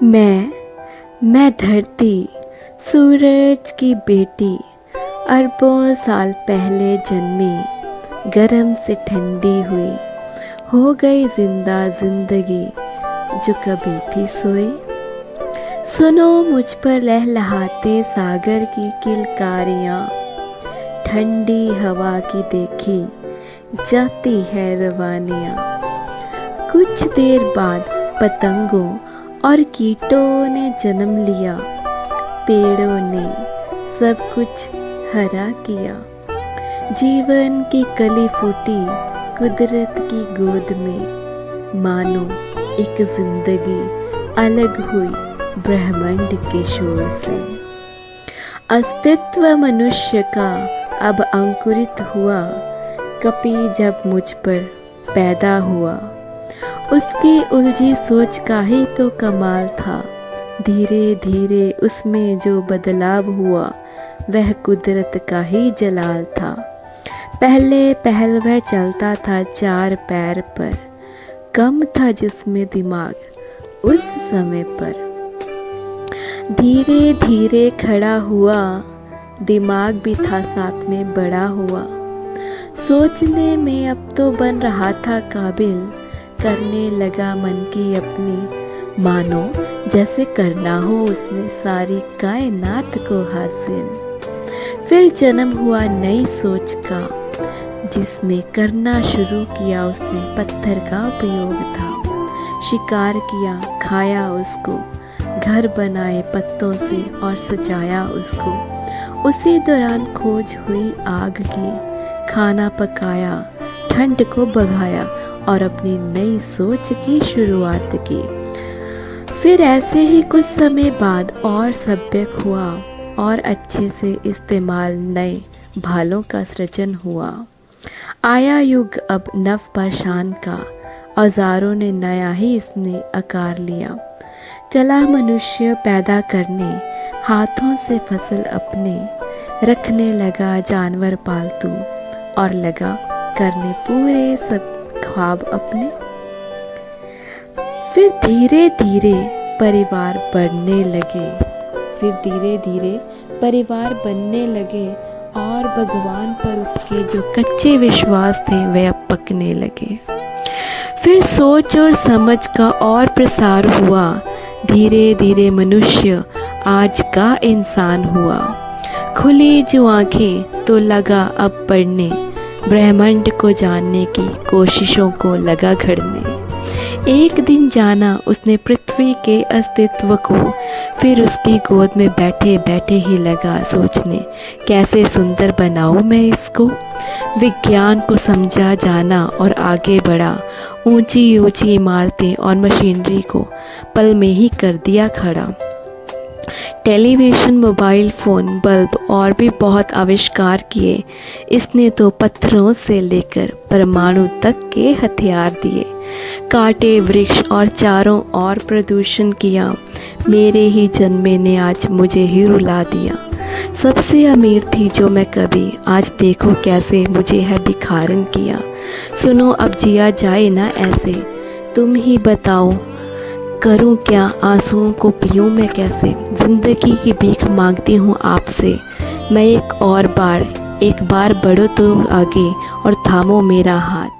मैं धरती, सूरज की बेटी, अरबों साल पहले जन्मी, गरम से ठंडी हुई, हो गई जिंदा जिंदगी जो कभी थी सोई। सुनो मुझ पर लहलहाते सागर की किलकारियाँ, ठंडी हवा की देखी जाती है रवानियाँ। कुछ देर बाद पतंगों और कीटों ने जन्म लिया, पेड़ों ने सब कुछ हरा किया। जीवन की कली फूटी कुदरत की गोद में, मानो एक जिंदगी अलग हुई ब्रह्मांड के शोर से। अस्तित्व मनुष्य का अब अंकुरित हुआ, कपी जब मुझ पर पैदा हुआ। उसकी उलझी सोच का ही तो कमाल था, धीरे धीरे उसमें जो बदलाव हुआ वह कुदरत का ही जलाल था। पहल वह चलता था 4 पैर पर, कम था जिसमें दिमाग उस समय पर। धीरे धीरे खड़ा हुआ, दिमाग भी था साथ में बड़ा हुआ। सोचने में अब तो बन रहा था काबिल, करने लगा मन की अपनी, मानो जैसे करना हो उसने सारी कायनात को हासिल। फिर जन्म हुआ नई सोच का, जिसमें करना शुरू किया उसने पत्थर का उपयोग था। शिकार किया, खाया उसको, घर बनाए पत्तों से और सजाया उसको। उसी दौरान खोज हुई आग की, खाना पकाया, ठंड को भगाया और अपनी नई सोच की शुरुआत की। फिर ऐसे ही कुछ समय बाद और सभ्यक हुआ और अच्छे से इस्तेमाल नए भालों का सृजन हुआ। आया युग अब नवपाषाण का, औजारों ने नया ही इसने आकार लिया। चला मनुष्य पैदा करने, हाथों से फसल अपने, रखने लगा जानवर पालतू और लगा करने पूरे सब ख्वाब अपने। फिर धीरे धीरे परिवार बनने लगे और भगवान पर उसके जो कच्चे विश्वास थे वे अब पकने लगे। फिर सोच और समझ का और प्रसार हुआ, धीरे धीरे मनुष्य आज का इंसान हुआ। खुली जो आंखें तो लगा अब पढ़ने, ब्रह्मांड को जानने की कोशिशों को लगा घड़ने। एक दिन जाना उसने पृथ्वी के अस्तित्व को, फिर उसकी गोद में बैठे बैठे ही लगा सोचने, कैसे सुंदर बनाऊं मैं इसको। विज्ञान को समझा जाना और आगे बढ़ा, ऊंची ऊंची इमारतें और मशीनरी को पल में ही कर दिया खड़ा। टेलीविज़न, मोबाइल फ़ोन, बल्ब और भी बहुत आविष्कार किए इसने तो। पत्थरों से लेकर परमाणु तक के हथियार दिए, काटे वृक्ष और चारों ओर प्रदूषण किया। मेरे ही जन्मे ने आज मुझे ही रुला दिया। सबसे अमीर थी जो मैं कभी, आज देखो कैसे मुझे है भिखारन किया। सुनो अब जिया जाए ना ऐसे, तुम ही बताओ करूं क्या, आंसुओं को पीऊं मैं कैसे। जिंदगी की भीख मांगती हूँ आपसे, मैं एक बार बढ़ो तो आगे और थामो मेरा हाथ।